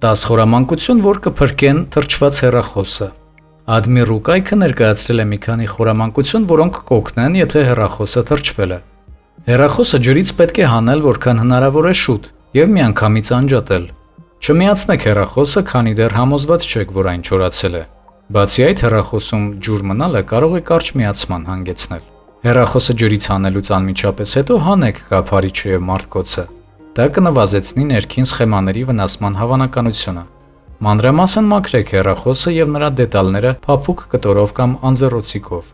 10 խորամանկություն, որ կփրկեն թրջված հեռախոսը։ Admiral կայքը ներկայացրել է մի քանի խորամանկություն, որոնք կօգնեն, եթե հեռախոսը թրջվել է։ Հեռախոսը ջրից պետք է հանել որքան հնարավոր է շուտ եւ միանգամից անջատել։ Չմիացնեք հեռախոսը, քանի դեռ համոզված չեք, որ այն չորացել է։ Բացի այդ, հեռախոսում ջուր մնալը կարող է կարճ միացման հանգեցնել։ Հեռախոսը ջրից հանելուց անմիջապես հետո հանեք կափարիչը եւ մարտկոցը։ Դա կնվազեցնի ներքին սխեմաների վնասման հավանականությունը։ Մանրամասն մաքրեք հեռախոսը եւ նրա դետալները փափուկ կտորով կամ անձեռոցիկով։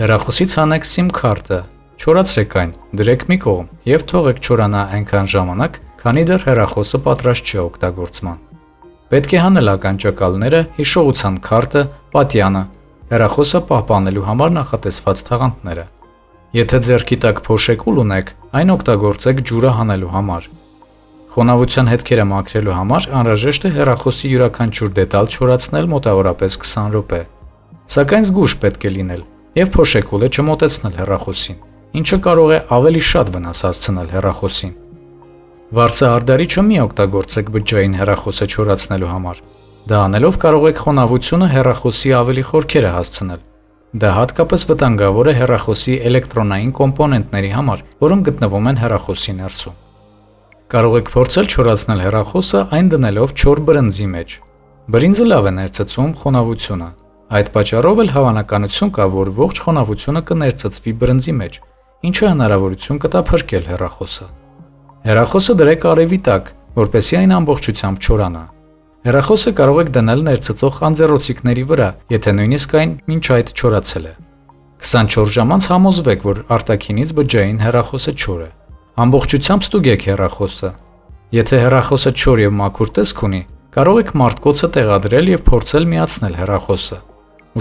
Հեռախոսից հանեք SIM քարտը, չորացրեք այն, դրեք մի կողմ եւ թողեք չորանա այնքան ժամանակ, քանի դեռ հեռախոսը պատրաստ չէ օգտագործման։ Պետք է հանել ականջակալները, հիշողության քարտը, պատյանը, հեռախոսը պահպանելու համար նախատեսված թաղանթները։ Եթե ձեռքի տակ փոշեկուլ ունեք, այն օգտագործեք ջուրը հանելու համար։ Խոնավության հետքերը մաքրելու համար անհրաժեշտ է հեռախոսի յուրաքանչյուր դետալ չորացնել մոտավորապես 20 րոպե։ Սակայն զգույշ պետք է լինել եւ փոշեկուլը չմոտեցնել հեռախոսին, ինչը կարող է ավելի շատ վնաս հասցնել հեռախոսին։ Վարձահարդարիչը մի օգտագործեք բջջային հեռախոսը չորացնելու համար։ Դա անելով կարող եք խոնավությունը հեռախոսի ավելի խորքերը հասցնել։ Դա հատկապես վտանգավոր է հեռախոսի էլեկտրոնային կոմպոնենտների համար, որոնք գտնվում են հեռախոսի ներսում։ Կարող եք փորձել չորացնել հեռախոսը այն դնելով չոր բրնձի մեջ։ Բրինձը լավ է ներծծում խոնավությունը։ Այդ պատճառով էլ հավանականություն կա, որ ողջ խոնավությունը կներծծվի բրնձի մեջ, ինչը հնարավորություն կտա փրկել հեռախոսը։ Հեռախոսը դրեք արևի տակ, որպեսզի այն ամբողջությամբ չորանա։ Հեռախոսը կարող եք դնել ներծծող անձեռոցիկների վրա, եթե նույնիսկ այն մինչ այդ չորացել է։ 24 ժամ անց համոզվեք, որ արտաքինից բջջային հեռախոսը չոր է։ Ամբողջությամբ ստուգեք հեռախոսը։ Եթե հեռախոսը չոր եւ մաքուր տեսք ունի, կարող եք մարտկոցը տեղադրել եւ փորձել միացնել հեռախոսը։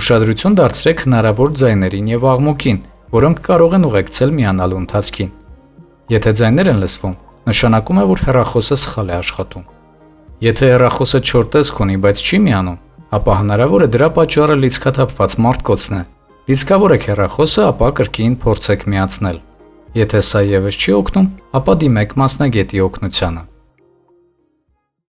Ուշադրություն դարձրեք հնարավոր ձայներին եւ աղմուկին, որոնք կարող են ուղեկցել միանալու ընթացքին։ Եթե ձայներ են լսվում, նշանակում է, որ հեռախոսը սխալ է աշխատում։ Եթե հեռախոսը չոր տեսք ունի, բայց չի միանում, ապա հնարավոր է դրա պատճառը լիցքաթափված մարտկոցն է։ Լիցքավորեք հեռախոսը, ապա կրկին փորձեք միացնել։ Եթե սա եւս չի օգնում, ապա դիմեք մասնագետի օգնությանը։